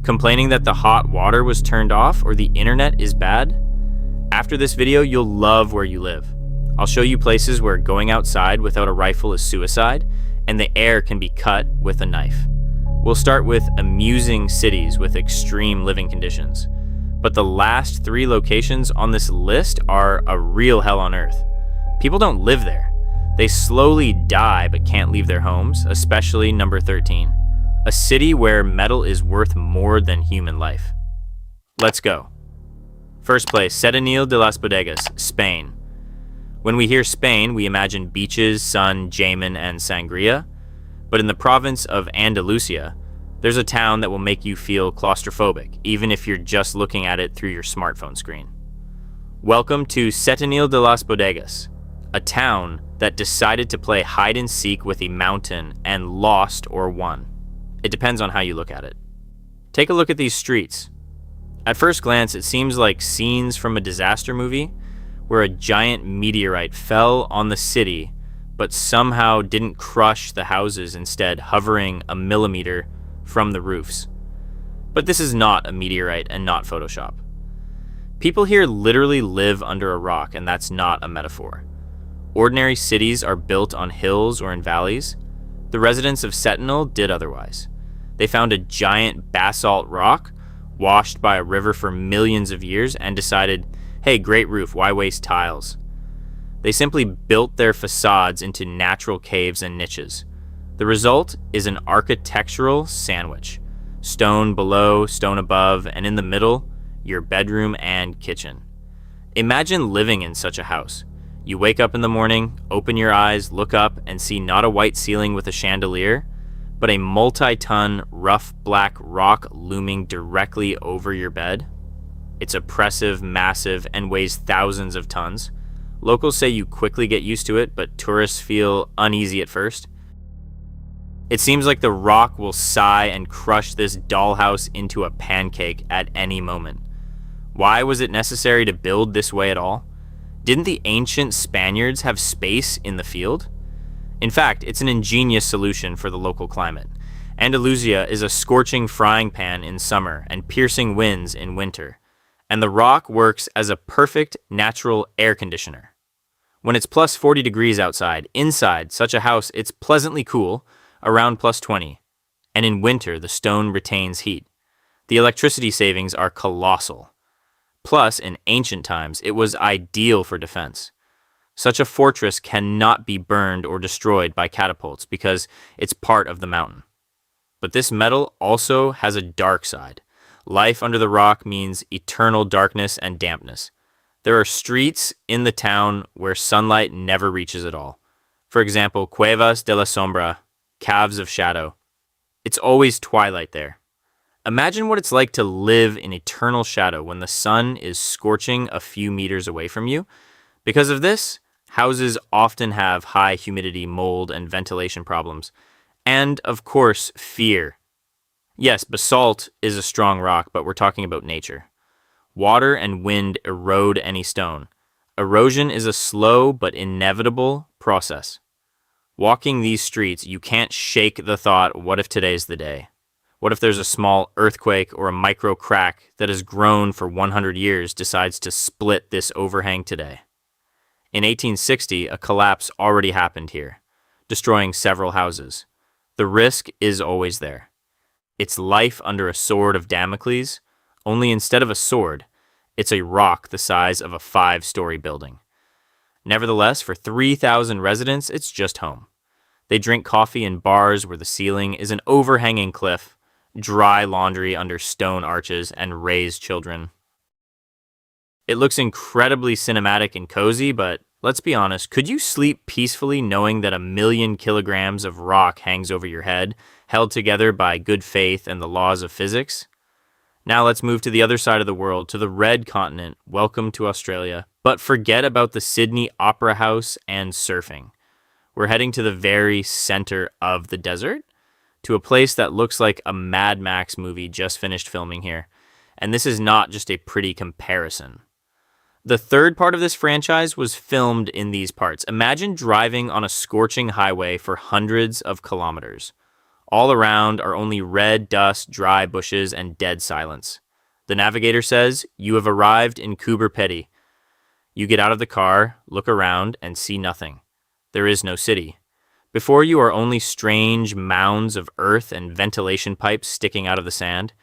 Complaining that the hot water was turned off or the internet is bad? After this video, you'll love where you live. I'll show you places where going outside without a rifle is suicide, and the air can be cut with a knife. We'll start with amusing cities with extreme living conditions. But the last 3 locations on this list are a real hell on earth. People don't live there. They slowly die but can't leave their homes, especially number 13. A city where metal is worth more than human life. Let's go. First place, Setenil de las Bodegas, Spain. When we hear Spain, we imagine beaches, sun, Jamin, and sangria. But in the province of Andalusia, there's a town that will make you feel claustrophobic, even if you're just looking at it through your smartphone screen. Welcome to Setenil de las Bodegas, a town that decided to play hide and seek with a mountain and lost or won. It depends on how you look at it. Take a look at these streets. At first glance, it seems like scenes from a disaster movie where a giant meteorite fell on the city but somehow didn't crush the houses, instead hovering a millimeter from the roofs. But this is not a meteorite and not Photoshop. People here literally live under a rock, and that's not a metaphor. Ordinary cities are built on hills or in valleys. The residents of Setenil did otherwise. They found a giant basalt rock washed by a river for millions of years and decided, hey, great roof, why waste tiles? They simply built their facades into natural caves and niches. The result is an architectural sandwich. Stone below, stone above, and in the middle, your bedroom and kitchen. Imagine living in such a house. You wake up in the morning, open your eyes, look up, and see not a white ceiling with a chandelier, but a multi-ton rough black rock looming directly over your bed. It's oppressive, massive, and weighs thousands of tons. Locals say you quickly get used to it, but tourists feel uneasy at first. It seems like the rock will sigh and crush this dollhouse into a pancake at any moment. Why was it necessary to build this way at all? Didn't the ancient Spaniards have space in the field? In fact, it's an ingenious solution for the local climate. Andalusia is a scorching frying pan in summer and piercing winds in winter, and the rock works as a perfect natural air conditioner. When it's plus 40 degrees outside, inside such a house it's pleasantly cool, around plus 20, and in winter the stone retains heat. The electricity savings are colossal. Plus, in ancient times, it was ideal for defense. Such a fortress cannot be burned or destroyed by catapults because it's part of the mountain. But this metal also has a dark side. Life under the rock means eternal darkness and dampness. There are streets in the town where sunlight never reaches at all. For example, Cuevas de la Sombra, Caves of Shadow. It's always twilight there. Imagine what it's like to live in eternal shadow when the sun is scorching a few meters away from you. Because of this, houses often have high humidity, mold, and ventilation problems. And, of course, fear. Yes, basalt is a strong rock, but we're talking about nature. Water and wind erode any stone. Erosion is a slow but inevitable process. Walking these streets, you can't shake the thought, what if today's the day? What if there's a small earthquake or a micro crack that has grown for 100 years decides to split this overhang today? In 1860, a collapse already happened here, destroying several houses. The risk is always there. It's life under a sword of Damocles, only instead of a sword, it's a rock the size of a 5-story building. Nevertheless, for 3,000 residents, it's just home. They drink coffee in bars where the ceiling is an overhanging cliff, dry laundry under stone arches, and raise children. It looks incredibly cinematic and cozy, but let's be honest, could you sleep peacefully knowing that 1,000,000 kilograms of rock hangs over your head, held together by good faith and the laws of physics? Now let's move to the other side of the world, to the red continent. Welcome to Australia. But forget about the Sydney Opera House and surfing. We're heading to the very center of the desert, to a place that looks like a Mad Max movie just finished filming here. And this is not just a pretty comparison. The third part of this franchise was filmed in these parts. Imagine driving on a scorching highway for hundreds of kilometers. All around are only red dust, dry bushes, and dead silence. The navigator says, "You have arrived in Coober Pedy." You get out of the car, look around, and see nothing. There is no city. Before you are only strange mounds of earth and ventilation pipes sticking out of the sand.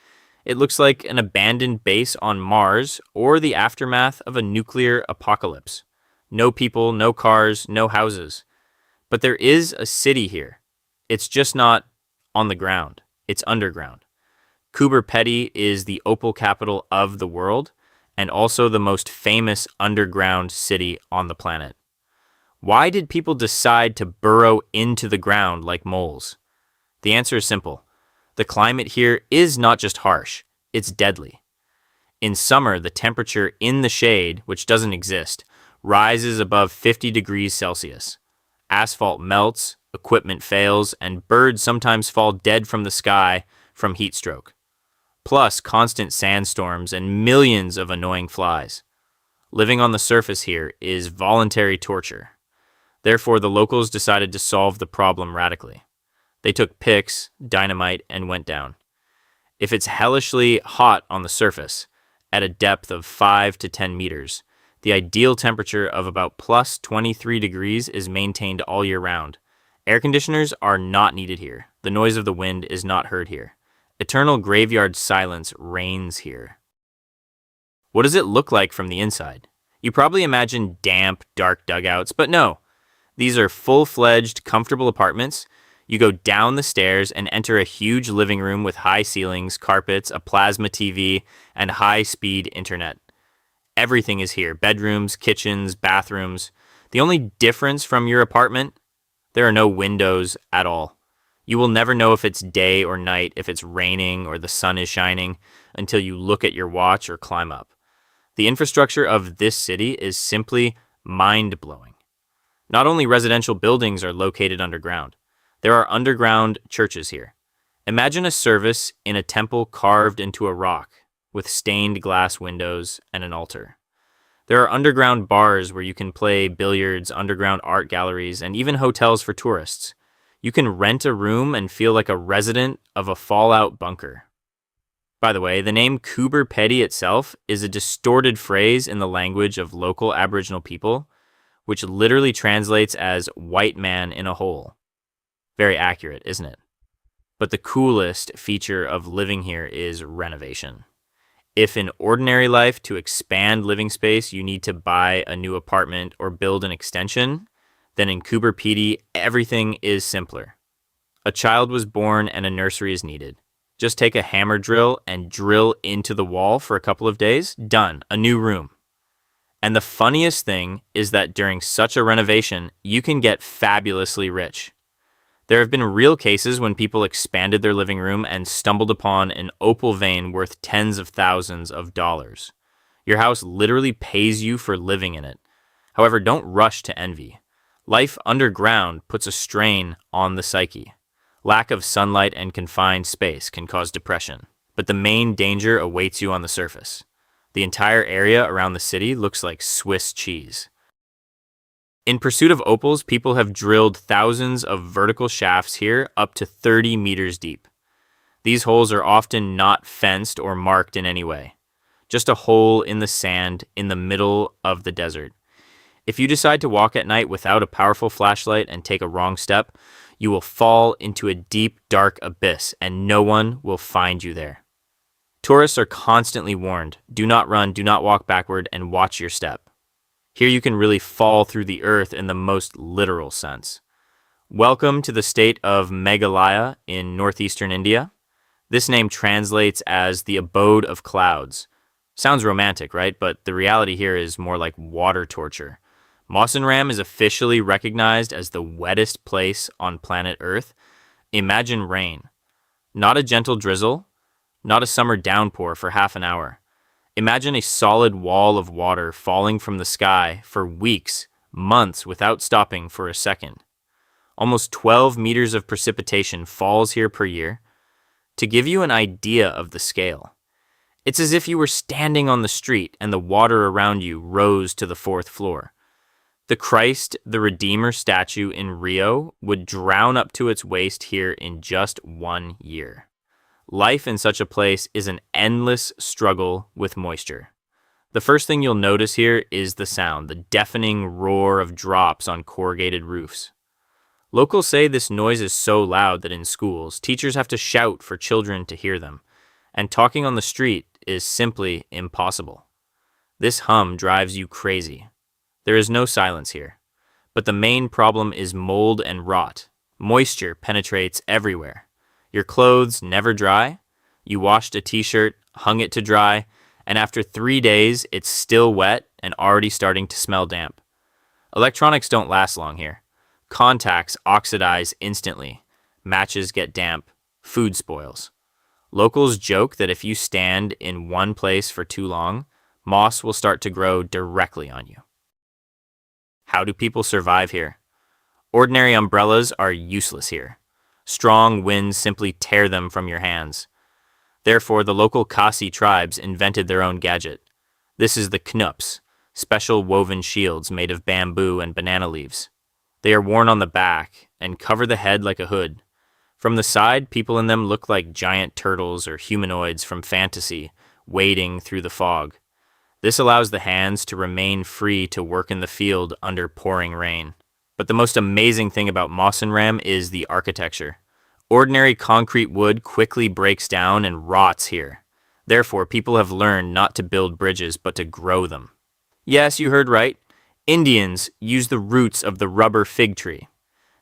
It looks like an abandoned base on Mars or the aftermath of a nuclear apocalypse. No people, no cars, no houses. But there is a city here. It's just not on the ground. It's underground. Coober Pedy is the opal capital of the world and also the most famous underground city on the planet. Why did people decide to burrow into the ground like moles? The answer is simple. The climate here is not just harsh, it's deadly. In summer, the temperature in the shade, which doesn't exist, rises above 50 degrees Celsius. Asphalt melts, equipment fails, and birds sometimes fall dead from the sky from heat stroke. Plus constant sandstorms and millions of annoying flies. Living on the surface here is voluntary torture. Therefore, the locals decided to solve the problem radically. They took picks, dynamite, and went down. If it's hellishly hot on the surface, at a depth of 5 to 10 meters, the ideal temperature of about plus 23 degrees is maintained all year round. Air conditioners are not needed here. The noise of the wind is not heard here. Eternal graveyard silence reigns here. What does it look like from the inside? You probably imagine damp, dark dugouts, but no. These are full-fledged, comfortable apartments. You go down the stairs and enter a huge living room with high ceilings, carpets, a plasma TV, and high-speed internet. Everything is here: bedrooms, kitchens, bathrooms. The only difference from your apartment, there are no windows at all. You will never know if it's day or night, if it's raining or the sun is shining, until you look at your watch or climb up. The infrastructure of this city is simply mind-blowing. Not only residential buildings are located underground, there are underground churches here. Imagine a service in a temple carved into a rock, with stained glass windows and an altar. There are underground bars where you can play billiards, underground art galleries, and even hotels for tourists. You can rent a room and feel like a resident of a fallout bunker. By the way, the name Coober Pedy itself is a distorted phrase in the language of local Aboriginal people, which literally translates as white man in a hole. Very accurate, isn't it? But the coolest feature of living here is renovation. If in ordinary life, to expand living space, you need to buy a new apartment or build an extension, then in Coober Pedy, everything is simpler. A child was born and a nursery is needed. Just take a hammer drill and drill into the wall for a couple of days. Done. A new room. And the funniest thing is that during such a renovation, you can get fabulously rich. There have been real cases when people expanded their living room and stumbled upon an opal vein worth tens of thousands of dollars. Your house literally pays you for living in it. However, don't rush to envy. Life underground puts a strain on the psyche. Lack of sunlight and confined space can cause depression, but the main danger awaits you on the surface. The entire area around the city looks like Swiss cheese. In pursuit of opals, people have drilled thousands of vertical shafts here up to 30 meters deep. These holes are often not fenced or marked in any way. Just a hole in the sand in the middle of the desert. If you decide to walk at night without a powerful flashlight and take a wrong step, you will fall into a deep, dark abyss and no one will find you there. Tourists are constantly warned, do not run, do not walk backward, and watch your step. Here you can really fall through the earth in the most literal sense. Welcome to the state of Meghalaya in northeastern India. This name translates as the abode of clouds. Sounds romantic, right? But the reality here is more like water torture. Mawsynram is officially recognized as the wettest place on planet Earth. Imagine rain. Not a gentle drizzle, not a summer downpour for half an hour. Imagine a solid wall of water falling from the sky for weeks, months without stopping for a second. Almost 12 meters of precipitation falls here per year. To give you an idea of the scale, it's as if you were standing on the street and the water around you rose to the 4th floor. The Christ the Redeemer statue in Rio would drown up to its waist here in just 1 year. Life in such a place is an endless struggle with moisture. The first thing you'll notice here is the sound, the deafening roar of drops on corrugated roofs. Locals say this noise is so loud that in schools, teachers have to shout for children to hear them, and talking on the street is simply impossible. This hum drives you crazy. There is no silence here, but the main problem is mold and rot. Moisture penetrates everywhere. Your clothes never dry. You washed a t-shirt, hung it to dry, and after 3 days, it's still wet and already starting to smell damp. Electronics don't last long here. Contacts oxidize instantly. Matches get damp. Food spoils. Locals joke that if you stand in one place for too long, moss will start to grow directly on you. How do people survive here? Ordinary umbrellas are useless here. Strong winds simply tear them from your hands. Therefore, the local Kasi tribes invented their own gadget. This is the knups, special woven shields made of bamboo and banana leaves. They are worn on the back and cover the head like a hood. From the side, people in them look like giant turtles or humanoids from fantasy, wading through the fog. This allows the hands to remain free to work in the field under pouring rain. But the most amazing thing about Mawsynram is the architecture. Ordinary concrete wood quickly breaks down and rots here. Therefore, people have learned not to build bridges, but to grow them. Yes, you heard right. Indians use the roots of the rubber fig tree.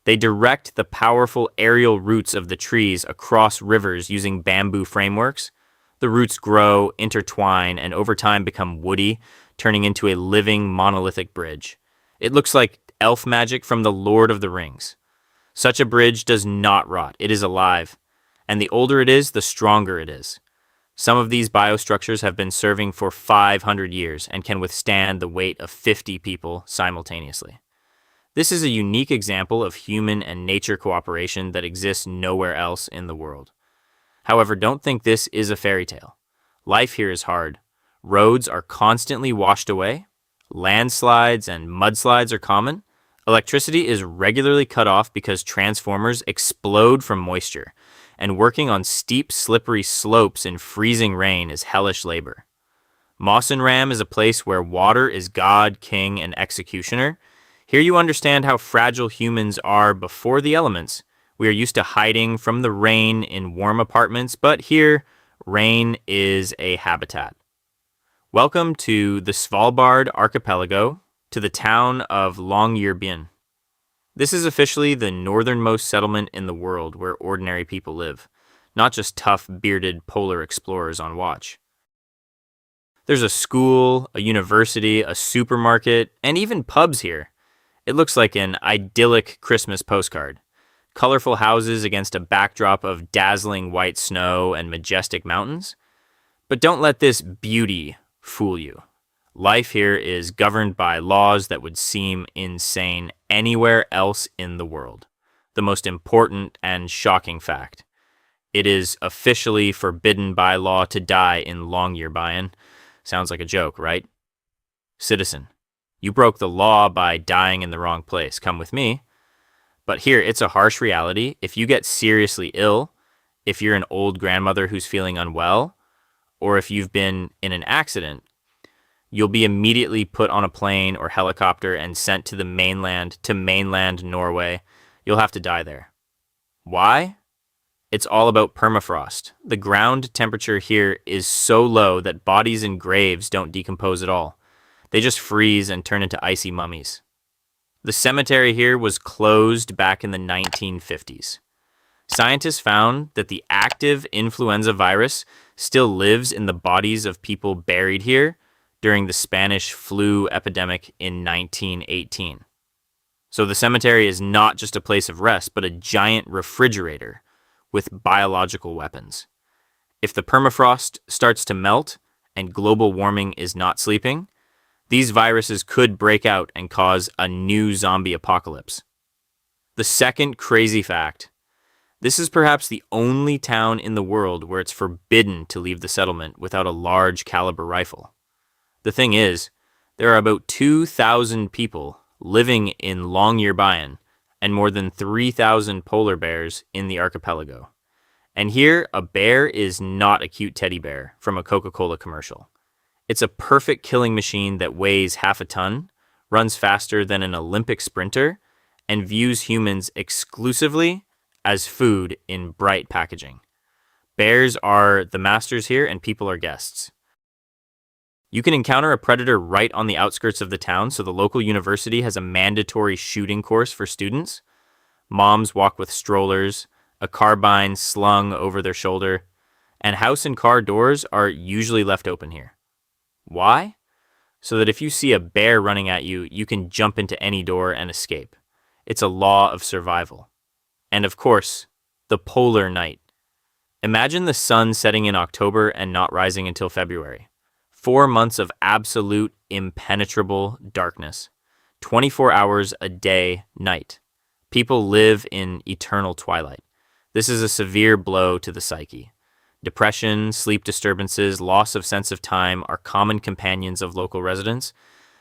They direct the powerful aerial roots of the trees across rivers using bamboo frameworks. The roots grow, intertwine, and over time become woody, turning into a living monolithic bridge. It looks like elf magic from the Lord of the Rings. Such a bridge does not rot, it is alive. And the older it is, the stronger it is. Some of these biostructures have been serving for 500 years and can withstand the weight of 50 people simultaneously. This is a unique example of human and nature cooperation that exists nowhere else in the world. However, don't think this is a fairy tale. Life here is hard. Roads are constantly washed away. Landslides and mudslides are common. Electricity is regularly cut off because transformers explode from moisture, and working on steep, slippery slopes in freezing rain is hellish labor. Mawsynram is a place where water is God, king, and executioner. Here you understand how fragile humans are before the elements. We are used to hiding from the rain in warm apartments, but here, rain is a habitat. Welcome to the Svalbard archipelago, to the town of Longyearbyen. This is officially the northernmost settlement in the world where ordinary people live, not just tough, bearded polar explorers on watch. There's a school, a university, a supermarket, and even pubs here. It looks like an idyllic Christmas postcard. Colorful houses against a backdrop of dazzling white snow and majestic mountains. But don't let this beauty fool you. Life here is governed by laws that would seem insane anywhere else in the world. The most important and shocking fact. It is officially forbidden by law to die in Longyearbyen. Sounds like a joke, right? Citizen, you broke the law by dying in the wrong place. Come with me. But here, it's a harsh reality. If you get seriously ill, if you're an old grandmother who's feeling unwell, or if you've been in an accident, you'll be immediately put on a plane or helicopter and sent to mainland Norway. You'll have to die there. Why? It's all about permafrost. The ground temperature here is so low that bodies in graves don't decompose at all. They just freeze and turn into icy mummies. The cemetery here was closed back in the 1950s. Scientists found that the active influenza virus still lives in the bodies of people buried here during the Spanish flu epidemic in 1918. So the cemetery is not just a place of rest, but a giant refrigerator with biological weapons. If the permafrost starts to melt and global warming is not sleeping, these viruses could break out and cause a new zombie apocalypse. The second crazy fact: this is perhaps the only town in the world where it's forbidden to leave the settlement without a large caliber rifle. The thing is, there are about 2,000 people living in Longyearbyen, and more than 3,000 polar bears in the archipelago. And here, a bear is not a cute teddy bear from a Coca-Cola commercial. It's a perfect killing machine that weighs half a ton, runs faster than an Olympic sprinter, and views humans exclusively as food in bright packaging. Bears are the masters here, and people are guests. You can encounter a predator right on the outskirts of the town, so the local university has a mandatory shooting course for students. Moms walk with strollers, a carbine slung over their shoulder, and house and car doors are usually left open here. Why? So that if you see a bear running at you, you can jump into any door and escape. It's a law of survival. And of course, the polar night. Imagine the sun setting in October and not rising until February. 4 months of absolute, impenetrable darkness. 24 hours a day, night. People live in eternal twilight. This is a severe blow to the psyche. Depression, sleep disturbances, loss of sense of time are common companions of local residents.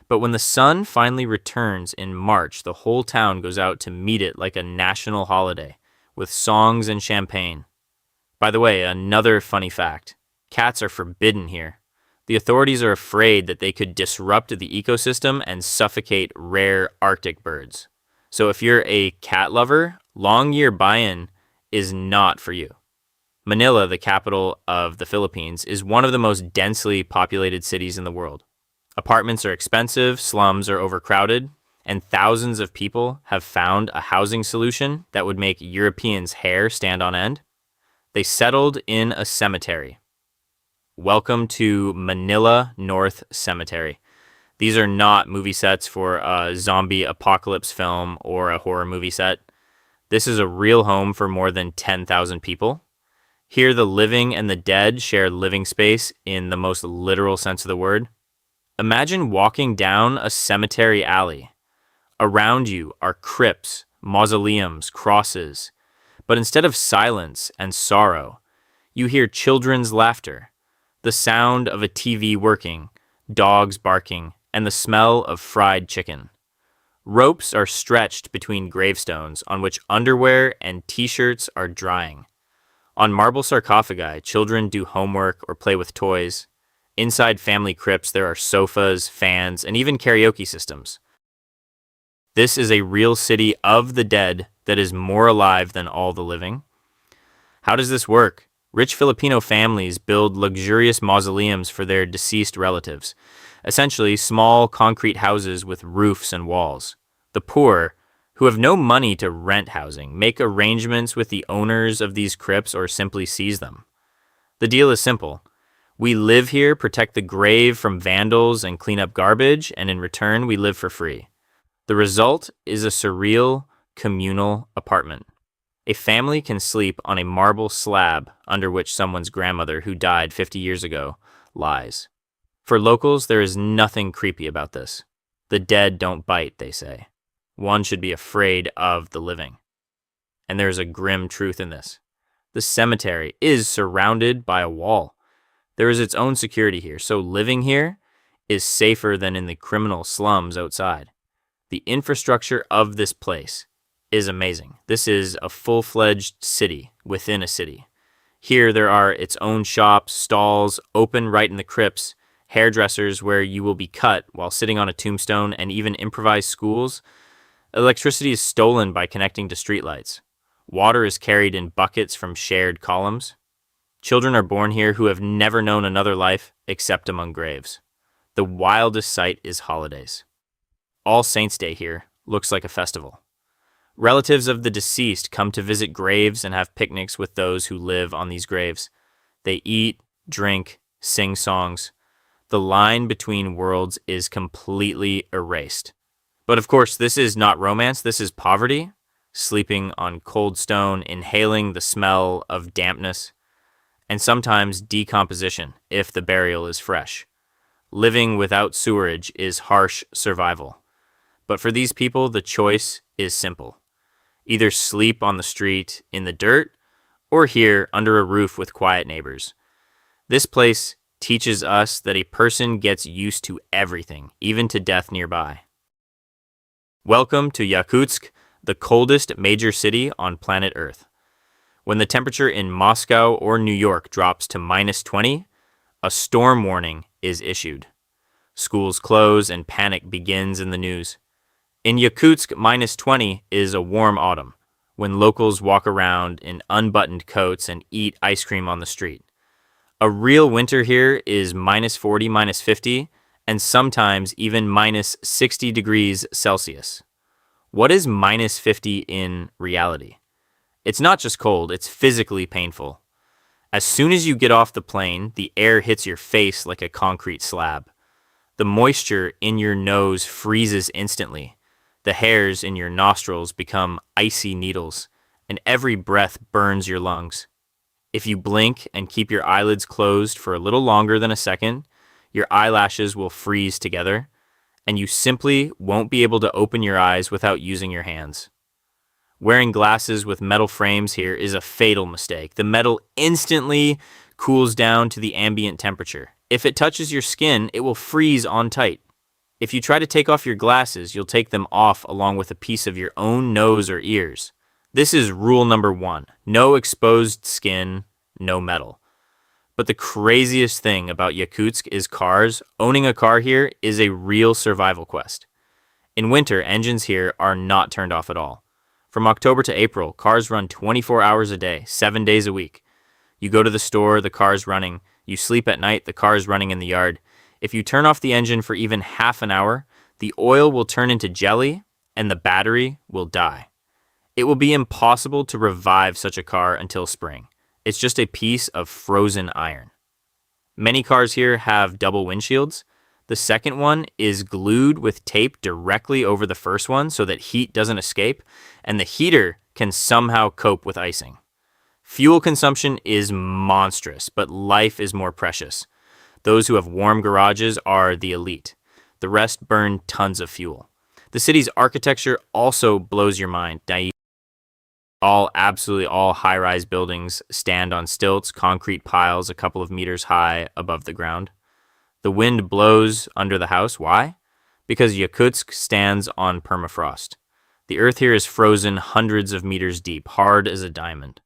But when the sun finally returns in March, the whole town goes out to meet it like a national holiday, with songs and champagne. By the way, another funny fact. Cats are forbidden here. The authorities are afraid that they could disrupt the ecosystem and suffocate rare Arctic birds. So if you're a cat lover, Longyearbyen is not for you. Manila, the capital of the Philippines, is one of the most densely populated cities in the world. Apartments are expensive, slums are overcrowded, and thousands of people have found a housing solution that would make Europeans' hair stand on end. They settled in a cemetery. Welcome to Manila North Cemetery. These are not movie sets for a zombie apocalypse film or a horror movie set. This is a real home for more than 10,000 people. Here, the living and the dead share living space in the most literal sense of the word. Imagine walking down a cemetery alley. Around you are crypts, mausoleums, crosses. But instead of silence and sorrow, you hear children's laughter, the sound of a TV working, dogs barking, and the smell of fried chicken. Ropes are stretched between gravestones on which underwear and t-shirts are drying. On marble sarcophagi, children do homework or play with toys. Inside family crypts, there are sofas, fans, and even karaoke systems. This is a real city of the dead that is more alive than all the living. How does this work? Rich Filipino families build luxurious mausoleums for their deceased relatives, essentially small concrete houses with roofs and walls. The poor, who have no money to rent housing, make arrangements with the owners of these crypts or simply seize them. The deal is simple. We live here, protect the grave from vandals, and clean up garbage, and in return, we live for free. The result is a surreal, communal apartment. A family can sleep on a marble slab under which someone's grandmother, who died 50 years ago, lies. For locals, there is nothing creepy about this. The dead don't bite, they say. One should be afraid of the living. And there is a grim truth in this. The cemetery is surrounded by a wall. There is its own security here, so living here is safer than in the criminal slums outside. The infrastructure of this place is amazing. This is a full-fledged city within a city. Here there are its own shops, stalls, open right in the crypts, hairdressers where you will be cut while sitting on a tombstone, and even improvised schools. Electricity is stolen by connecting to streetlights. Water is carried in buckets from shared columns. Children are born here who have never known another life except among graves. The wildest sight is holidays. All Saints' Day here looks like a festival. Relatives of the deceased come to visit graves and have picnics with those who live on these graves. They eat, drink, sing songs. The line between worlds is completely erased. But of course, this is not romance, this is poverty. Sleeping on cold stone, inhaling the smell of dampness, and sometimes decomposition if the burial is fresh. Living without sewerage is harsh survival. But for these people, the choice is simple. Either sleep on the street in the dirt, or here under a roof with quiet neighbors. This place teaches us that a person gets used to everything, even to death nearby. Welcome to Yakutsk, the coldest major city on planet Earth. When the temperature in Moscow or New York drops to -20, a storm warning is issued. Schools close and panic begins in the news. In Yakutsk, -20 is a warm autumn, when locals walk around in unbuttoned coats and eat ice cream on the street. A real winter here is -40, -50, and sometimes even -60 degrees Celsius. What is -50 in reality? It's not just cold, it's physically painful. As soon as you get off the plane, the air hits your face like a concrete slab. The moisture in your nose freezes instantly. The hairs in your nostrils become icy needles, and every breath burns your lungs. If you blink and keep your eyelids closed for a little longer than a second, your eyelashes will freeze together, and you simply won't be able to open your eyes without using your hands. Wearing glasses with metal frames here is a fatal mistake. The metal instantly cools down to the ambient temperature. If it touches your skin, it will freeze on tight. If you try to take off your glasses, you'll take them off along with a piece of your own nose or ears. This is rule number 1. No exposed skin, no metal. But the craziest thing about Yakutsk is cars. Owning a car here is a real survival quest. In winter, engines here are not turned off at all. From October to April, cars run 24 hours a day, 7 days a week. You go to the store, the car's running. You sleep at night, the car's running in the yard. If you turn off the engine for even half an hour, the oil will turn into jelly and the battery will die. It will be impossible to revive such a car until spring. It's just a piece of frozen iron. Many cars here have double windshields. The second one is glued with tape directly over the first one so that heat doesn't escape, and the heater can somehow cope with icing. Fuel consumption is monstrous, but life is more precious. Those who have warm garages are the elite. The rest burn tons of fuel. The city's architecture also blows your mind. Absolutely all high-rise buildings stand on stilts, concrete piles a couple of meters high above the ground. The wind blows under the house. Why? Because Yakutsk stands on permafrost. The earth here is frozen hundreds of meters deep, hard as a diamond.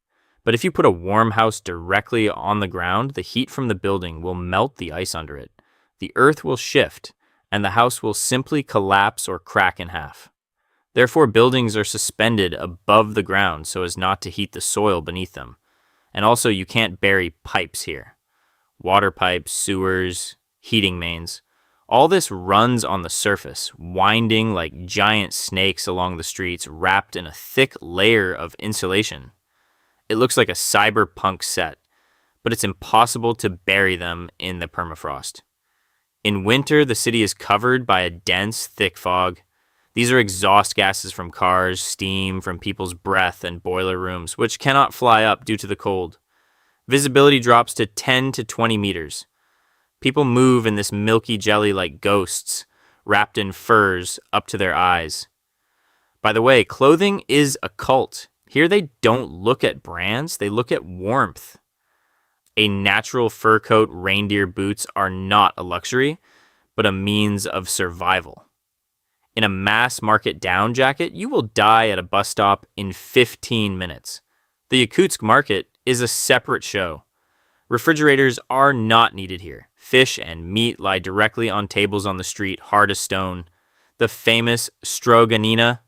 But if you put a warm house directly on the ground, the heat from the building will melt the ice under it. The earth will shift, and the house will simply collapse or crack in half. Therefore, buildings are suspended above the ground so as not to heat the soil beneath them. And also, you can't bury pipes here. Water pipes, sewers, heating mains. All this runs on the surface, winding like giant snakes along the streets, wrapped in a thick layer of insulation. It looks like a cyberpunk set, but it's impossible to bury them in the permafrost. In winter, the city is covered by a dense, thick fog. These are exhaust gases from cars, steam from people's breath, and boiler rooms, which cannot fly up due to the cold. Visibility drops to 10 to 20 meters. People move in this milky jelly like ghosts, wrapped in furs up to their eyes. By the way, clothing is a cult. Here they don't look at brands, they look at warmth. A natural fur coat, reindeer boots are not a luxury, but a means of survival. In a mass market down jacket, you will die at a bus stop in 15 minutes. The Yakutsk market is a separate show. Refrigerators are not needed here. Fish and meat lie directly on tables on the street, hard as stone. The famous stroganina,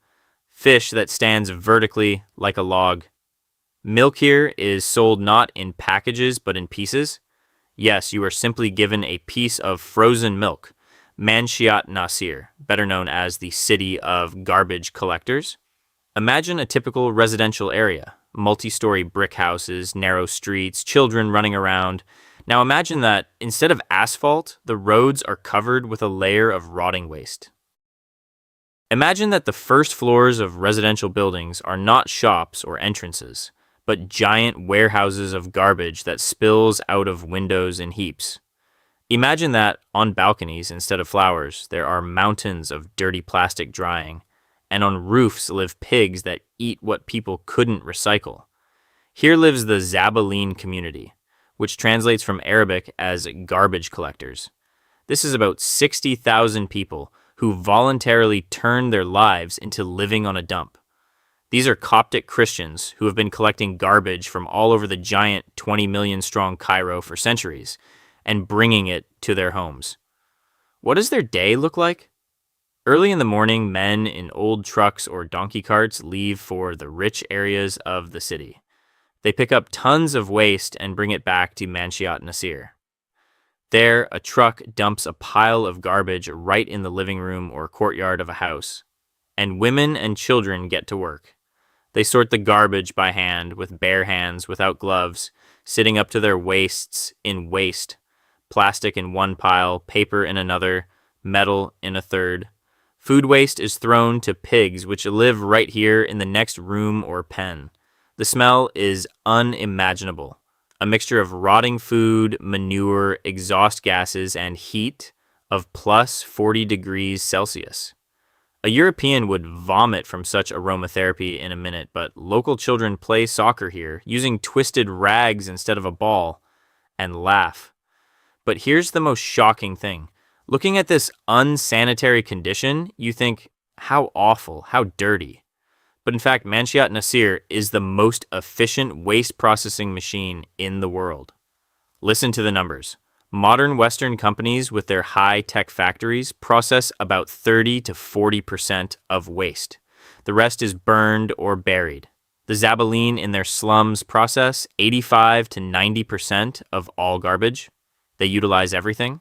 fish that stands vertically like a log. Milk here is sold not in packages but in pieces. Yes, you are simply given a piece of frozen milk. Manshiat Nasir, better known as the city of garbage collectors. Imagine a typical residential area, multi-story brick houses, narrow streets, children running around. Now imagine that instead of asphalt, the roads are covered with a layer of rotting waste. Imagine that the first floors of residential buildings are not shops or entrances, but giant warehouses of garbage that spills out of windows in heaps. Imagine that on balconies, instead of flowers, there are mountains of dirty plastic drying, and on roofs live pigs that eat what people couldn't recycle. Here lives the Zabaleen community, which translates from Arabic as garbage collectors. This is about 60,000 people who voluntarily turn their lives into living on a dump. These are Coptic Christians who have been collecting garbage from all over the giant 20 million strong Cairo for centuries and bringing it to their homes. What does their day look like? Early in the morning, men in old trucks or donkey carts leave for the rich areas of the city. They pick up tons of waste and bring it back to Manshiat Nasir. There, a truck dumps a pile of garbage right in the living room or courtyard of a house, and women and children get to work. They sort the garbage by hand with bare hands without gloves, sitting up to their waists in waste, plastic in one pile, paper in another, metal in a third. Food waste is thrown to pigs which live right here in the next room or pen. The smell is unimaginable. A mixture of rotting food, manure, exhaust gases, and heat of plus 40 degrees Celsius. A European would vomit from such aromatherapy in a minute, but local children play soccer here, using twisted rags instead of a ball, and laugh. But here's the most shocking thing. Looking at this unsanitary condition, you think, how awful, how dirty. But in fact, Manshiat Nasir is the most efficient waste processing machine in the world. Listen to the numbers. Modern Western companies with their high-tech factories process about 30 to 40% of waste. The rest is burned or buried. The Zabaleen in their slums process 85 to 90% of all garbage. They utilize everything.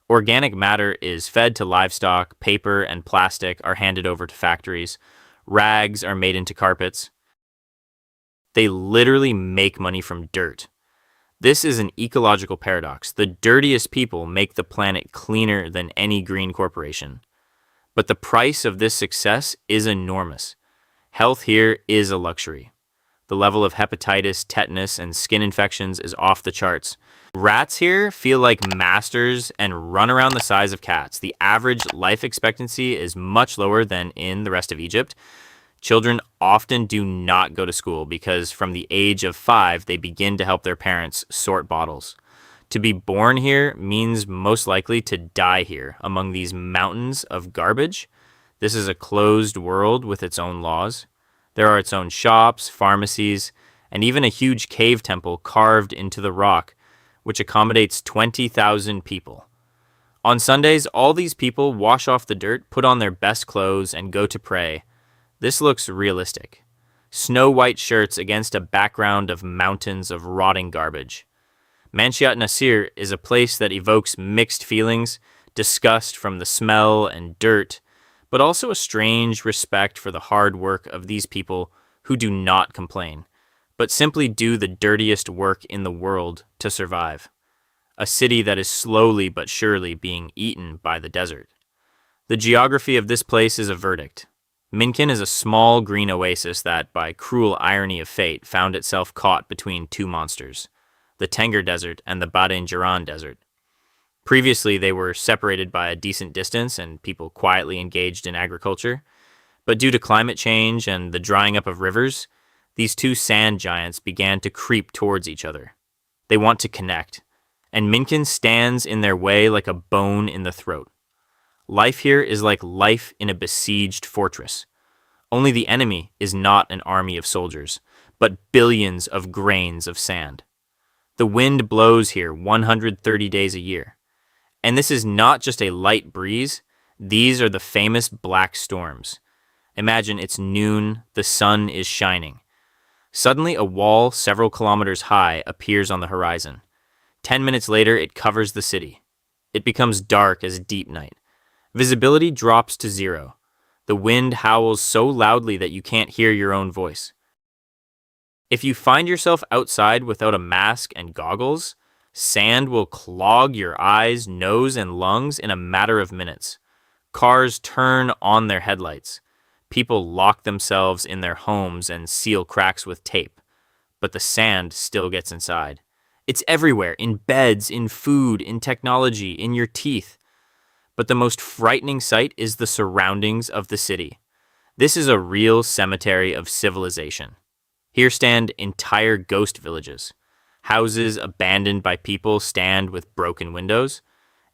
Organic matter is fed to livestock, paper and plastic are handed over to factories. Rags are made into carpets. They literally make money from dirt. This is an ecological paradox. The dirtiest people make the planet cleaner than any green corporation. But the price of this success is enormous. Health here is a luxury. The level of hepatitis, tetanus, and skin infections is off the charts. Rats here feel like masters and run around the size of cats. The average life expectancy is much lower than in the rest of Egypt. Children often do not go to school because from the age of 5, they begin to help their parents sort bottles. To be born here means most likely to die here among these mountains of garbage. This is a closed world with its own laws. There are its own shops, pharmacies, and even a huge cave temple carved into the rock, which accommodates 20,000 people. On Sundays, all these people wash off the dirt, put on their best clothes, and go to pray. This looks realistic. Snow-white shirts against a background of mountains of rotting garbage. Manshiat Nasir is a place that evokes mixed feelings, disgust from the smell and dirt, but also a strange respect for the hard work of these people who do not complain, but simply do the dirtiest work in the world to survive. A city that is slowly but surely being eaten by the desert. The geography of this place is a verdict. Minkin is a small green oasis that, by cruel irony of fate, found itself caught between two monsters, the Tengar Desert and the Baden Jiran Desert. Previously, they were separated by a decent distance and people quietly engaged in agriculture. But due to climate change and the drying up of rivers, these two sand giants began to creep towards each other. They want to connect, and Minkin stands in their way like a bone in the throat. Life here is like life in a besieged fortress. Only the enemy is not an army of soldiers, but billions of grains of sand. The wind blows here 130 days a year. And this is not just a light breeze. These are the famous black storms. Imagine it's noon, the sun is shining. Suddenly, a wall several kilometers high appears on the horizon. 10 minutes later, it covers the city. It becomes dark as deep night. Visibility drops to 0. The wind howls so loudly that you can't hear your own voice. If you find yourself outside without a mask and goggles, sand will clog your eyes, nose, and lungs in a matter of minutes. Cars turn on their headlights. People lock themselves in their homes and seal cracks with tape. But the sand still gets inside. It's everywhere, in beds, in food, in technology, in your teeth. But the most frightening sight is the surroundings of the city. This is a real cemetery of civilization. Here stand entire ghost villages. Houses abandoned by people stand with broken windows,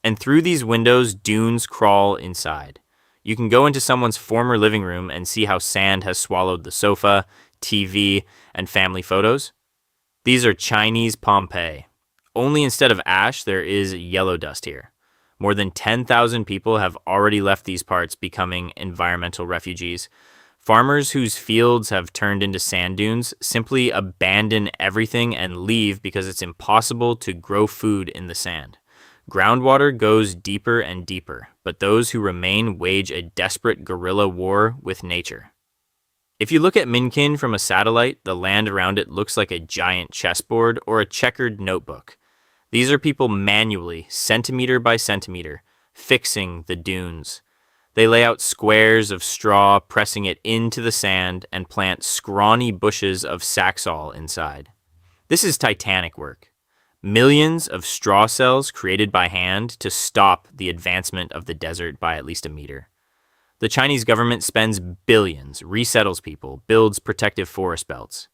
and through these windows dunes crawl inside. You can go into someone's former living room and see how sand has swallowed the sofa, TV, and family photos. These are Chinese Pompeii. Only instead of ash, there is yellow dust here. More than 10,000 people have already left these parts, becoming environmental refugees. Farmers whose fields have turned into sand dunes simply abandon everything and leave because it's impossible to grow food in the sand. Groundwater goes deeper and deeper, but those who remain wage a desperate guerrilla war with nature. If you look at Minkin from a satellite, the land around it looks like a giant chessboard or a checkered notebook. These are people manually, centimeter by centimeter, fixing the dunes. They lay out squares of straw, pressing it into the sand, and plant scrawny bushes of saxaul inside. This is titanic work. Millions of straw cells created by hand to stop the advancement of the desert by at least a meter. The Chinese government spends billions, resettles people, builds protective forest belts.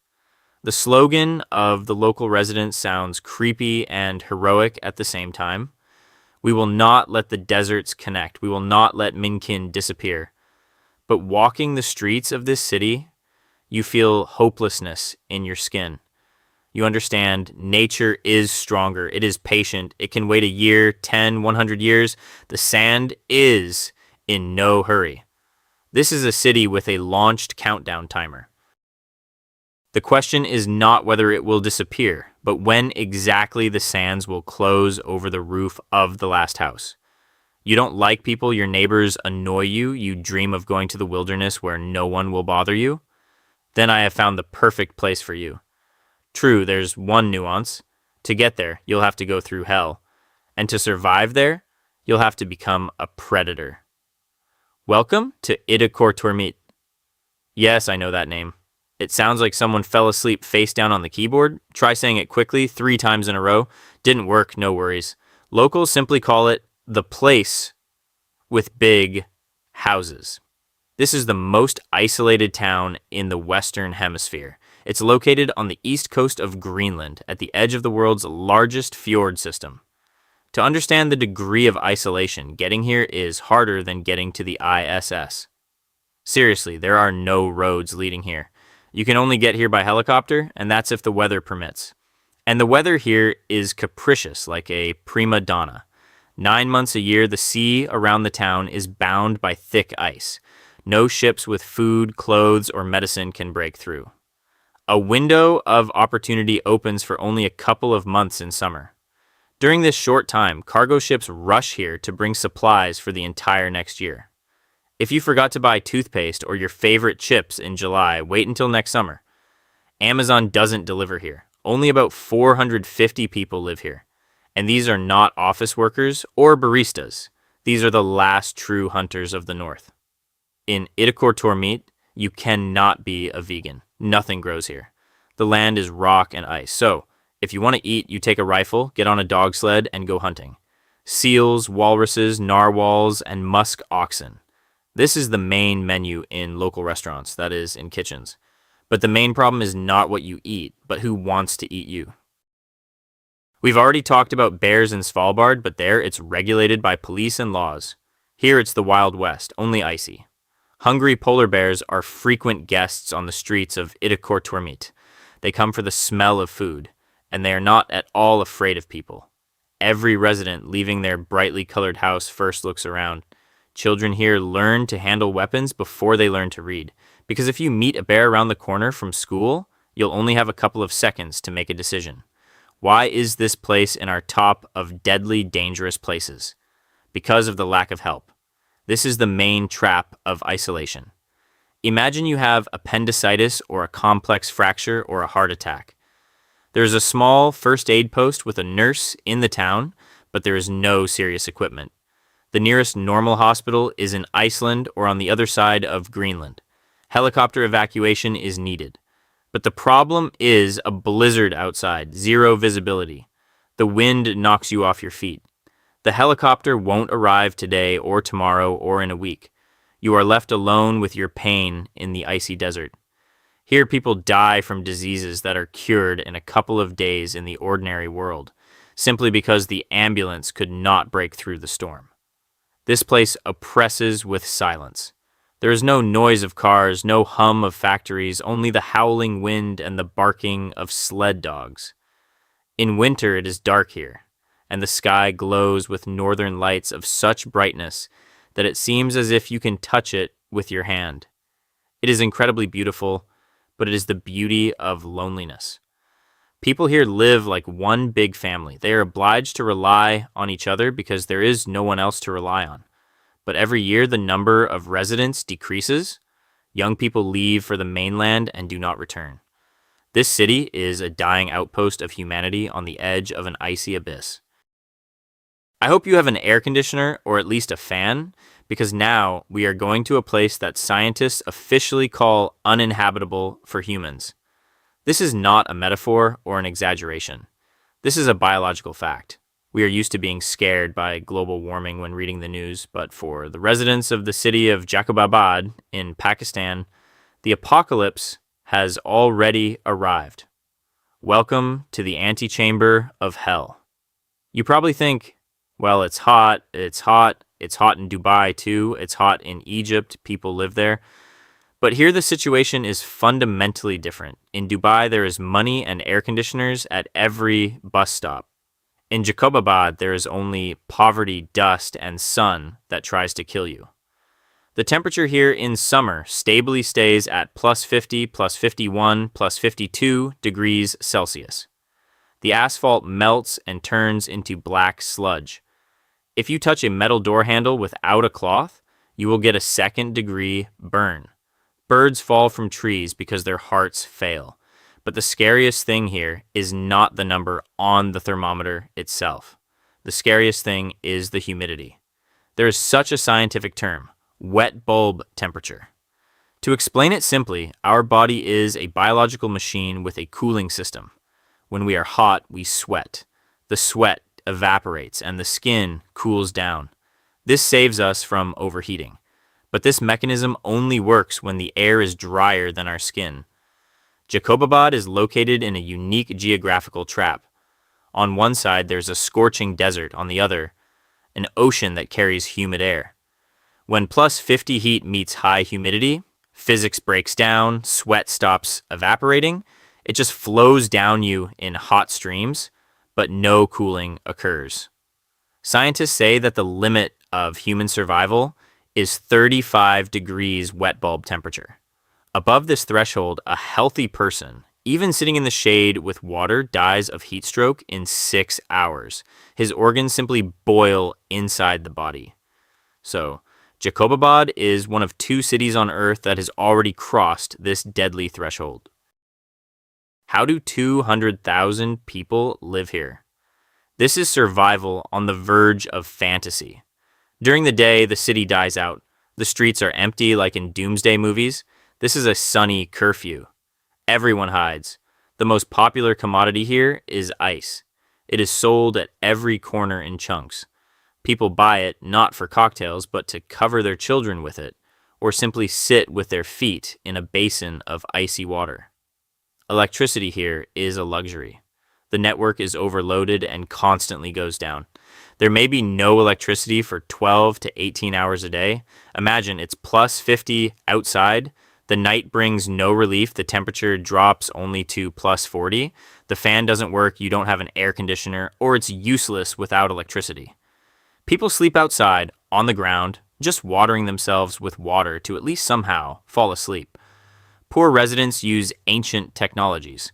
The slogan of the local residents sounds creepy and heroic at the same time. We will not let the deserts connect. We will not let Minkin disappear. But walking the streets of this city, you feel hopelessness in your skin. You understand nature is stronger. It is patient. It can wait a year, 10, 100 years. The sand is in no hurry. This is a city with a launched countdown timer. The question is not whether it will disappear, but when exactly the sands will close over the roof of the last house. You don't like people, your neighbors annoy you, you dream of going to the wilderness where no one will bother you? Then I have found the perfect place for you. True, there's one nuance. To get there, you'll have to go through hell. And to survive there, you'll have to become a predator. Welcome to inaccuracies. Yes, I know that name. It sounds like someone fell asleep face down on the keyboard. Try saying it quickly 3 times in a row. Didn't work, no worries. Locals simply call it the place with big houses. This is the most isolated town in the Western Hemisphere. It's located on the east coast of Greenland, at the edge of the world's largest fjord system. To understand the degree of isolation, getting here is harder than getting to the ISS. Seriously, there are no roads leading here. You can only get here by helicopter, and that's if the weather permits. And the weather here is capricious, like a prima donna. 9 months a year, the sea around the town is bound by thick ice. No ships with food, clothes, or medicine can break through. A window of opportunity opens for only a couple of months in summer. During this short time, cargo ships rush here to bring supplies for the entire next year. If you forgot to buy toothpaste or your favorite chips in July, wait until next summer. Amazon doesn't deliver here. Only about 450 people live here. And these are not office workers or baristas. These are the last true hunters of the North. In inaccuracies, you cannot be a vegan. Nothing grows here. The land is rock and ice. So, if you want to eat, you take a rifle, get on a dog sled, and go hunting. Seals, walruses, narwhals, and musk oxen. This is the main menu in local restaurants, that is, in kitchens. But the main problem is not what you eat, but who wants to eat you. We've already talked about bears in Svalbard, but there it's regulated by police and laws. Here it's the Wild West, only icy. Hungry polar bears are frequent guests on the streets of inaccuracies. They come for the smell of food, and they are not at all afraid of people. Every resident leaving their brightly colored house first looks around. Children here learn to handle weapons before they learn to read, because if you meet a bear around the corner from school, you'll only have a couple of seconds to make a decision. Why is this place in our top of deadly dangerous places? Because of the lack of help. This is the main trap of isolation. Imagine you have appendicitis or a complex fracture or a heart attack. There's a small first aid post with a nurse in the town, but there is no serious equipment. The nearest normal hospital is in Iceland or on the other side of Greenland. Helicopter evacuation is needed. But the problem is a blizzard outside, zero visibility. The wind knocks you off your feet. The helicopter won't arrive today or tomorrow or in a week. You are left alone with your pain in the icy desert. Here people die from diseases that are cured in a couple of days in the ordinary world, simply because the ambulance could not break through the storm. This place oppresses with silence. There is no noise of cars, no hum of factories, only the howling wind and the barking of sled dogs. In winter, it is dark here, and the sky glows with northern lights of such brightness that it seems as if you can touch it with your hand. It is incredibly beautiful, but it is the beauty of loneliness. People here live like one big family. They are obliged to rely on each other because there is no one else to rely on. But every year, the number of residents decreases. Young people leave for the mainland and do not return. This city is a dying outpost of humanity on the edge of an icy abyss. I hope you have an air conditioner or at least a fan, because now we are going to a place that scientists officially call uninhabitable for humans. This is not a metaphor or an exaggeration. This is a biological fact. We are used to being scared by global warming when reading the news, but for the residents of the city of Jacobabad in Pakistan, the apocalypse has already arrived. Welcome to the antechamber of hell. You probably think, well, it's hot in Dubai too, it's hot in Egypt, people live there. But here the situation is fundamentally different. In Dubai, there is money and air conditioners at every bus stop. In Jacobabad, there is only poverty, dust, and sun that tries to kill you. The temperature here in summer stably stays at plus 50, plus 51, plus 52 degrees Celsius. The asphalt melts and turns into black sludge. If you touch a metal door handle without a cloth, you will get a second-degree burn. Birds fall from trees because their hearts fail. But the scariest thing here is not the number on the thermometer itself. The scariest thing is the humidity. There is such a scientific term, wet bulb temperature. To explain it simply, our body is a biological machine with a cooling system. When we are hot, we sweat. The sweat evaporates and the skin cools down. This saves us from overheating. But this mechanism only works when the air is drier than our skin. Jacobabad is located in a unique geographical trap. On one side, there's a scorching desert. On the other, an ocean that carries humid air. When plus 50 heat meets high humidity, physics breaks down, sweat stops evaporating. It just flows down you in hot streams, but no cooling occurs. Scientists say that the limit of human survival is 35 degrees wet bulb temperature. Above this threshold, a healthy person, even sitting in the shade with water, dies of heat stroke in 6 hours. His organs simply boil inside the body. So, Jacobabad is one of 2 cities on Earth that has already crossed this deadly threshold. How do 200,000 people live here? This is survival on the verge of fantasy. During the day, the city dies out. The streets are empty like in doomsday movies. This is a sunny curfew. Everyone hides. The most popular commodity here is ice. It is sold at every corner in chunks. People buy it not for cocktails, but to cover their children with it, or simply sit with their feet in a basin of icy water. Electricity here is a luxury. The network is overloaded and constantly goes down. There may be no electricity for 12 to 18 hours a day. Imagine it's plus 50 outside. The night brings no relief. The temperature drops only to plus 40. The fan doesn't work. You don't have an air conditioner, or it's useless without electricity. People sleep outside, on the ground, just watering themselves with water to at least somehow fall asleep. Poor residents use ancient technologies.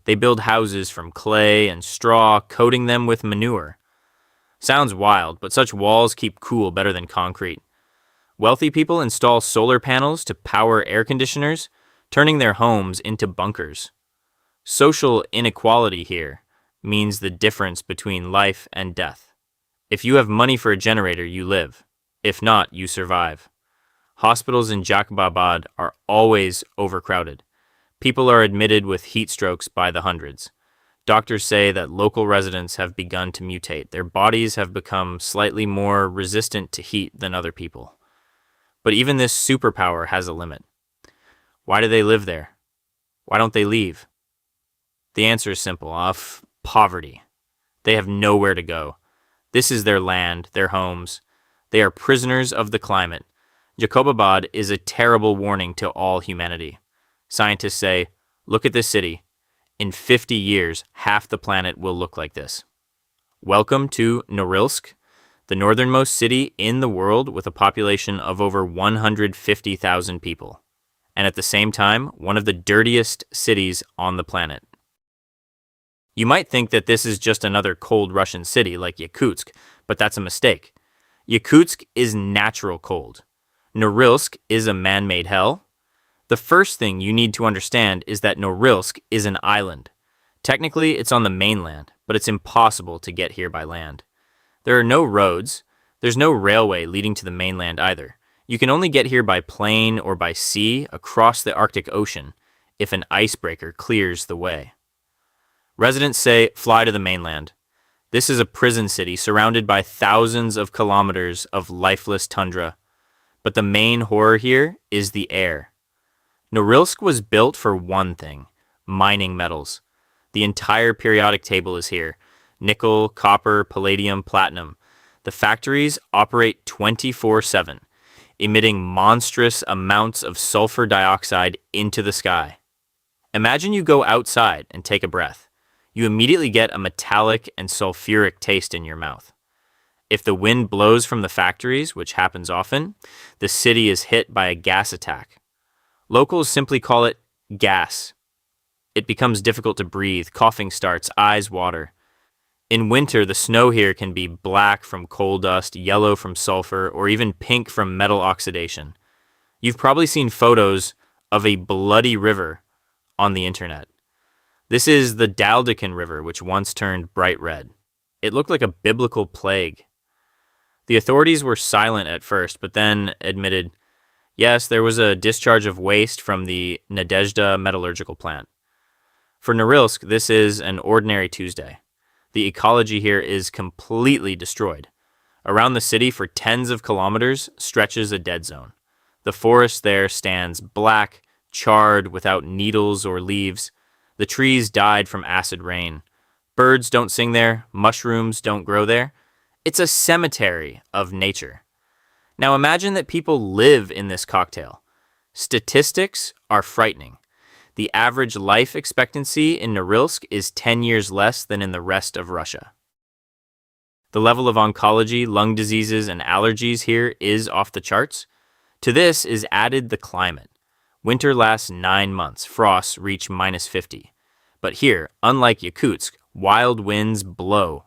They build houses from clay and straw, coating them with manure. Sounds wild, but such walls keep cool better than concrete. Wealthy people install solar panels to power air conditioners, turning their homes into bunkers. Social inequality here means the difference between life and death. If you have money for a generator, you live. If not, you survive. Hospitals in Jacobabad are always overcrowded. People are admitted with heat strokes by the hundreds. Doctors say that local residents have begun to mutate. Their bodies have become slightly more resistant to heat than other people. But even this superpower has a limit. Why do they live there? Why don't they leave? The answer is simple. Poverty. They have nowhere to go. This is their land, their homes. They are prisoners of the climate. Jacobabad is a terrible warning to all humanity. Scientists say, look at this city. In 50 years, half the planet will look like this. Welcome to Norilsk, the northernmost city in the world with a population of over 150,000 people, and at the same time, one of the dirtiest cities on the planet. You might think that this is just another cold Russian city like Yakutsk, but that's a mistake. Yakutsk is natural cold. Norilsk is a man-made hell. The first thing you need to understand is that Norilsk is an island. Technically, it's on the mainland, but it's impossible to get here by land. There are no roads. There's no railway leading to the mainland either. You can only get here by plane or by sea across the Arctic Ocean if an icebreaker clears the way. Residents say, fly to the mainland. This is a prison city surrounded by thousands of kilometers of lifeless tundra. But the main horror here is the air. Norilsk was built for one thing, mining metals. The entire periodic table is here. Nickel, copper, palladium, platinum. The factories operate 24/7, emitting monstrous amounts of sulfur dioxide into the sky. Imagine you go outside and take a breath. You immediately get a metallic and sulfuric taste in your mouth. If the wind blows from the factories, which happens often, the city is hit by a gas attack. Locals simply call it gas. It becomes difficult to breathe, coughing starts, eyes water. In winter, the snow here can be black from coal dust, yellow from sulfur, or even pink from metal oxidation. You've probably seen photos of a bloody river on the internet. This is the Daldican River, which once turned bright red. It looked like a biblical plague. The authorities were silent at first, but then admitted, yes, there was a discharge of waste from the Nadezhda metallurgical plant. For Norilsk, this is an ordinary Tuesday. The ecology here is completely destroyed. Around the city for tens of kilometers stretches a dead zone. The forest there stands black, charred, without needles or leaves. The trees died from acid rain. Birds don't sing there. Mushrooms don't grow there. It's a cemetery of nature. Now imagine that people live in this cocktail. Statistics are frightening. The average life expectancy in Norilsk is 10 years less than in the rest of Russia. The level of oncology, lung diseases, and allergies here is off the charts. To this is added the climate. Winter lasts 9 months. Frosts reach -50. But here, unlike Yakutsk, wild winds blow.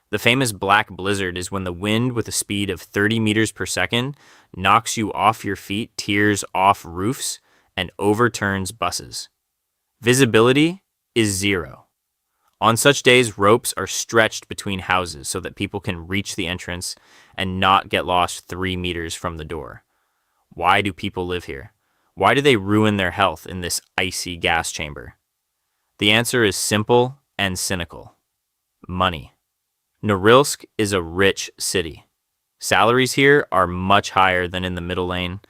The famous black blizzard is when the wind with a speed of 30 meters per second knocks you off your feet, tears off roofs, and overturns buses. Visibility is 0. On such days, ropes are stretched between houses so that people can reach the entrance and not get lost 3 meters from the door. Why do people live here? Why do they ruin their health in this icy gas chamber? The answer is simple and cynical. Money. Norilsk is a rich city. Salaries here are much higher than in the middle lane.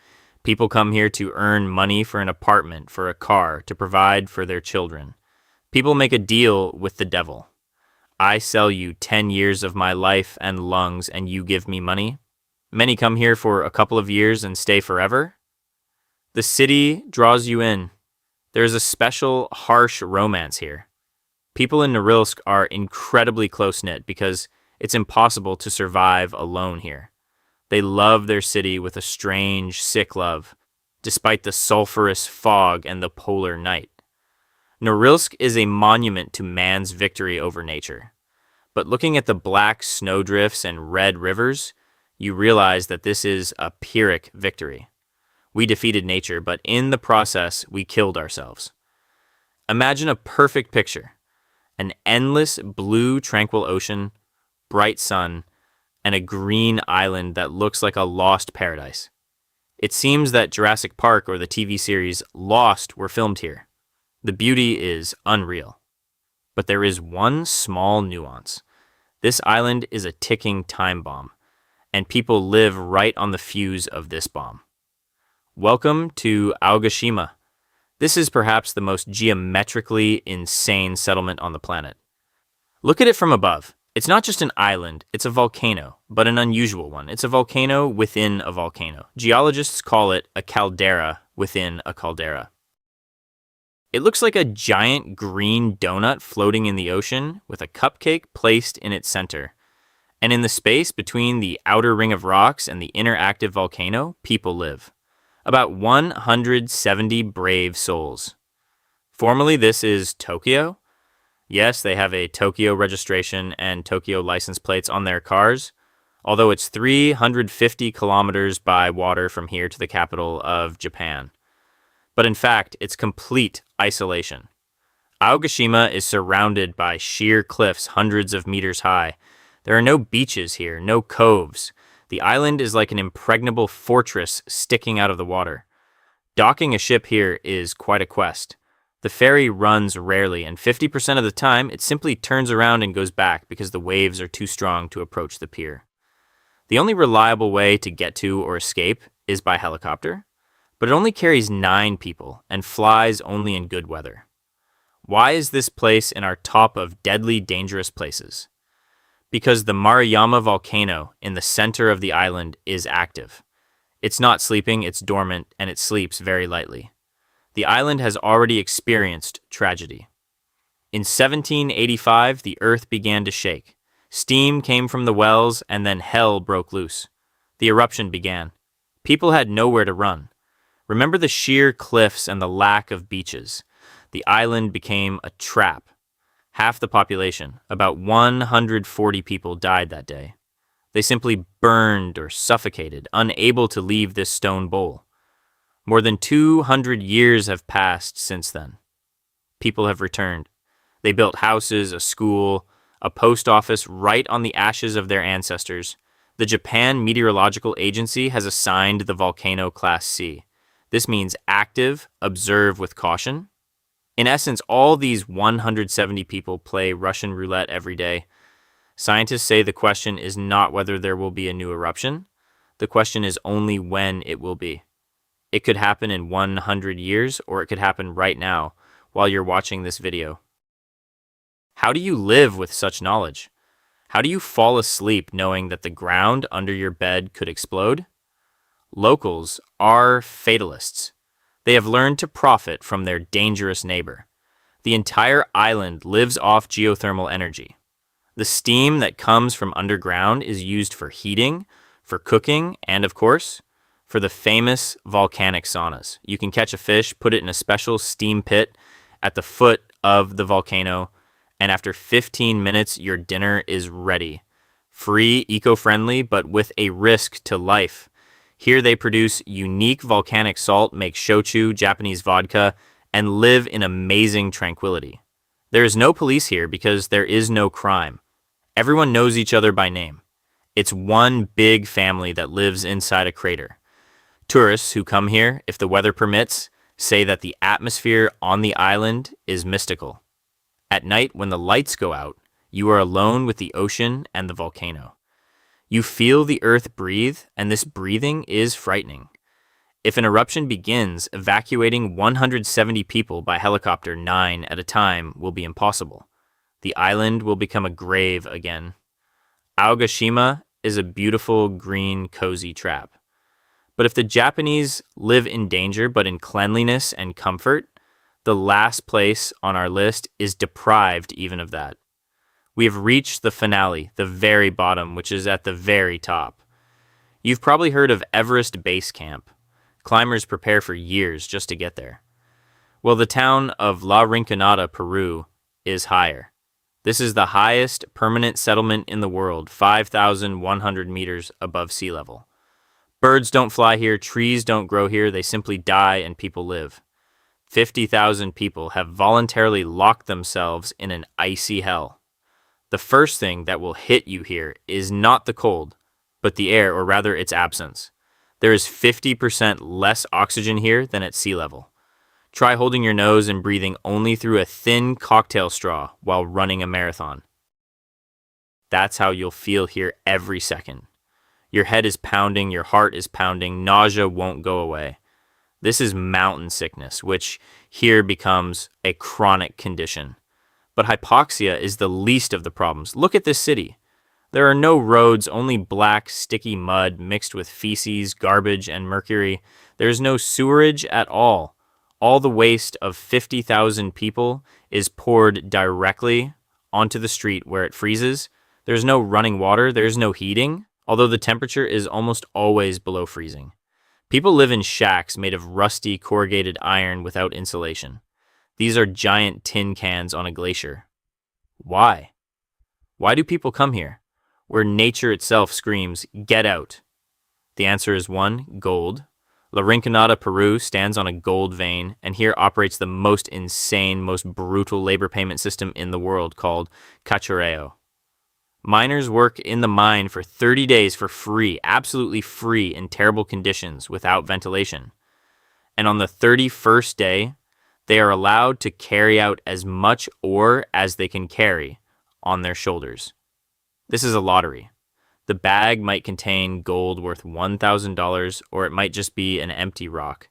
People come here to earn money for an apartment, for a car, to provide for their children. People make a deal with the devil. I sell you 10 years of my life and lungs and you give me money. Many come here for a couple of years and stay forever. The city draws you in. There's a special, harsh romance here. People in Norilsk are incredibly close-knit because it's impossible to survive alone here. They love their city with a strange, sick love, despite the sulfurous fog and the polar night. Norilsk is a monument to man's victory over nature. But looking at the black snowdrifts and red rivers, you realize that this is a Pyrrhic victory. We defeated nature, but in the process, we killed ourselves. Imagine a perfect picture. An endless blue, tranquil ocean, bright sun, and a green island that looks like a lost paradise. It seems that Jurassic Park or the TV series Lost were filmed here. The beauty is unreal. But there is one small nuance. This island is a ticking time bomb, and people live right on the fuse of this bomb. Welcome to Aogashima. This is perhaps the most geometrically insane settlement on the planet. Look at it from above. It's not just an island, it's a volcano, but an unusual one. It's a volcano within a volcano. Geologists call it a caldera within a caldera. It looks like a giant green donut floating in the ocean with a cupcake placed in its center. And in the space between the outer ring of rocks and the inner active volcano, people live. About 170 brave souls. Formally, this is Tokyo. Yes, they have a Tokyo registration and Tokyo license plates on their cars, although it's 350 kilometers by water from here to the capital of Japan. But in fact, it's complete isolation. Aogashima is surrounded by sheer cliffs hundreds of meters high. There are no beaches here, no coves. The island is like an impregnable fortress sticking out of the water. Docking a ship here is quite a quest. The ferry runs rarely, and 50% of the time, it simply turns around and goes back because the waves are too strong to approach the pier. The only reliable way to get to or escape is by helicopter, but it only carries 9 people and flies only in good weather. Why is this place in our top of deadly dangerous places? Because the Maruyama volcano in the center of the island is active. It's not sleeping, it's dormant, and it sleeps very lightly. The island has already experienced tragedy. In 1785, the earth began to shake. Steam came from the wells, and then hell broke loose. The eruption began. People had nowhere to run. Remember the sheer cliffs and the lack of beaches. The island became a trap. Half the population, about 140 people, died that day. They simply burned or suffocated, unable to leave this stone bowl. More than 200 years have passed since then. People have returned. They built houses, a school, a post office right on the ashes of their ancestors. The Japan Meteorological Agency has assigned the volcano Class C. This means active, observe with caution. In essence, all these 170 people play Russian roulette every day. Scientists say the question is not whether there will be a new eruption. The question is only when it will be. It could happen in 100 years, or it could happen right now while you're watching this video. How do you live with such knowledge? How do you fall asleep knowing that the ground under your bed could explode? Locals are fatalists. They have learned to profit from their dangerous neighbor. The entire island lives off geothermal energy. The steam that comes from underground is used for heating, for cooking, and of course, for the famous volcanic saunas. You can catch a fish, put it in a special steam pit at the foot of the volcano, and after 15 minutes, your dinner is ready. Free, eco-friendly, but with a risk to life. Here they produce unique volcanic salt, make shochu, Japanese vodka, and live in amazing tranquility. There is no police here because there is no crime. Everyone knows each other by name. It's one big family that lives inside a crater. Tourists who come here, if the weather permits, say that the atmosphere on the island is mystical. At night, when the lights go out, you are alone with the ocean and the volcano. You feel the earth breathe, and this breathing is frightening. If an eruption begins, evacuating 170 people by helicopter 9 at a time will be impossible. The island will become a grave again. Aogashima is a beautiful, green, cozy trap. But if the Japanese live in danger but in cleanliness and comfort, the last place on our list is deprived even of that. We have reached the finale, the very bottom, which is at the very top. You've probably heard of Everest Base Camp. Climbers prepare for years just to get there. Well, the town of La Rinconada, Peru, is higher. This is the highest permanent settlement in the world, 5,100 meters above sea level. Birds don't fly here, trees don't grow here, they simply die and people live. 50,000 people have voluntarily locked themselves in an icy hell. The first thing that will hit you here is not the cold, but the air, or rather its absence. There is 50% less oxygen here than at sea level. Try holding your nose and breathing only through a thin cocktail straw while running a marathon. That's how you'll feel here every second. Your head is pounding, your heart is pounding, nausea won't go away. This is mountain sickness, which here becomes a chronic condition. But hypoxia is the least of the problems. Look at this city. There are no roads, only black, sticky mud mixed with feces, garbage, and mercury. There's no sewerage at all. All the waste of 50,000 people is poured directly onto the street where it freezes. There's no running water, there's no heating, although the temperature is almost always below freezing. People live in shacks made of rusty corrugated iron without insulation. These are giant tin cans on a glacier. Why? Why do people come here? Where nature itself screams, "Get out." The answer is one, gold. La Rinconada, Peru stands on a gold vein, and here operates the most insane, most brutal labor payment system in the world called cachorreo. Miners work in the mine for 30 days for free, absolutely free, in terrible conditions without ventilation. And on the 31st day, they are allowed to carry out as much ore as they can carry on their shoulders. This is a lottery. The bag might contain gold worth $1,000, or it might just be an empty rock.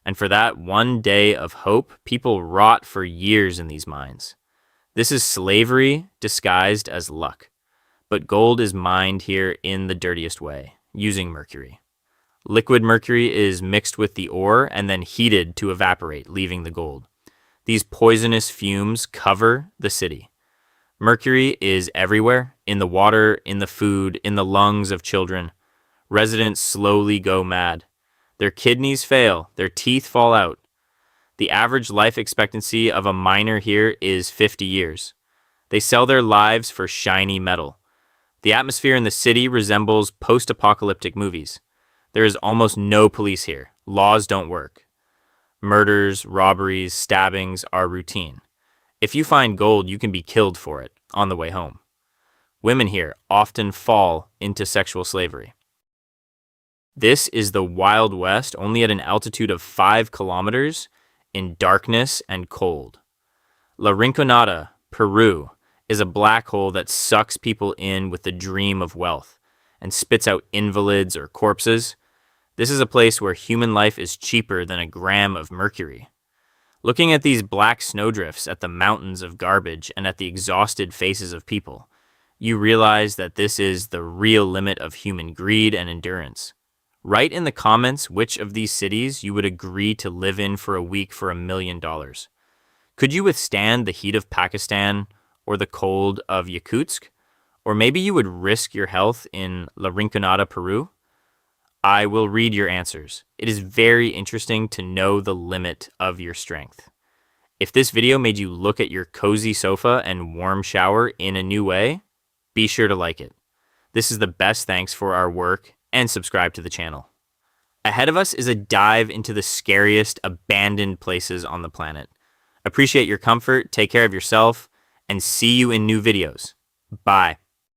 And for that one day of hope, people rot for years in these mines. This is slavery disguised as luck. But gold is mined here in the dirtiest way, using mercury. Liquid mercury is mixed with the ore and then heated to evaporate, leaving the gold. These poisonous fumes cover the city. Mercury is everywhere, in the water, in the food, in the lungs of children. Residents slowly go mad. Their kidneys fail, their teeth fall out. The average life expectancy of a miner here is 50 years. They sell their lives for shiny metal. The atmosphere in the city resembles post-apocalyptic movies. There is almost no police here. Laws don't work. Murders, robberies, stabbings are routine. If you find gold, you can be killed for it on the way home. Women here often fall into sexual slavery. This is the Wild West, only at an altitude of 5 kilometers, in darkness and cold. La Rinconada, Peru, is a black hole that sucks people in with the dream of wealth and spits out invalids or corpses. This is a place where human life is cheaper than a gram of mercury. Looking at these black snowdrifts, at the mountains of garbage, and at the exhausted faces of people, you realize that this is the real limit of human greed and endurance. Write in the comments which of these cities you would agree to live in for a week for $1 million. Could you withstand the heat of Pakistan or the cold of Yakutsk? Or maybe you would risk your health in La Rinconada, Peru? I will read your answers. It is very interesting to know the limit of your strength. If this video made you look at your cozy sofa and warm shower in a new way, be sure to like it. This is the best thanks for our work, and subscribe to the channel. Ahead of us is a dive into the scariest abandoned places on the planet. Appreciate your comfort, take care of yourself, and see you in new videos. Bye.